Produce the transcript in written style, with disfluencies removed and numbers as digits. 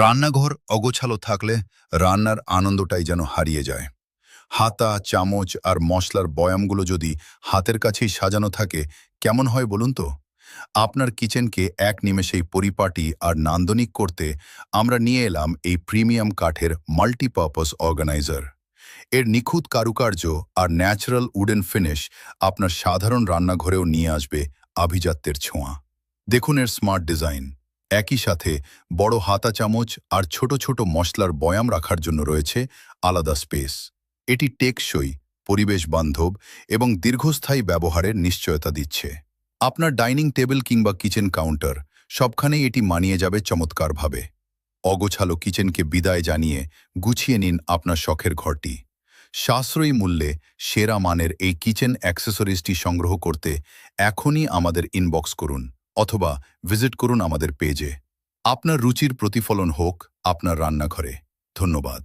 রান্নাঘর অগোছালো থাকলে রান্নার আনন্দটাই যেন হারিয়ে যায়। হাতা, চামচ আর মশলার বয়ামগুলো যদি হাতের কাছেই সাজানো থাকে কেমন হয় বলুন তো? আপনার কিচেনকে এক নিমেষেই পরিপাটি আর নান্দনিক করতে আমরা নিয়ে এলাম এই প্রিমিয়াম কাঠের মাল্টিপারপাস অর্গানাইজার। এর নিখুঁত কারুকার্য আর ন্যাচারাল উডেন ফিনিশ আপনার সাধারণ রান্নাঘরেও নিয়ে আসবে আভিজাত্যের ছোঁয়া। দেখুন এর স্মার্ট ডিজাইন। একই সাথে বড় হাতা চামচ আর ছোট ছোট মশলার বয়াম রাখার জন্য রয়েছে আলাদা স্পেস। এটি টেকসই, পরিবেশ বান্ধব এবং দীর্ঘস্থায়ী ব্যবহারের নিশ্চয়তা দিচ্ছে। আপনার ডাইনিং টেবিল কিংবা কিচেন কাউন্টার সবখানেই এটি মানিয়ে যাবে চমৎকারভাবে। অগোছালো কিচেনকে বিদায় জানিয়ে গুছিয়ে নিন আপনার শখের ঘরটি। সাশ্রয়ী মূল্যে সেরা মানের এই কিচেন অ্যাক্সেসরিজটি সংগ্রহ করতে এখনই আমাদের ইনবক্স করুন অথবা ভিজিট করুন আমাদের পেজে। আপনার রুচির প্রতিফলন হোক আপনার রান্নাঘরে। ধন্যবাদ।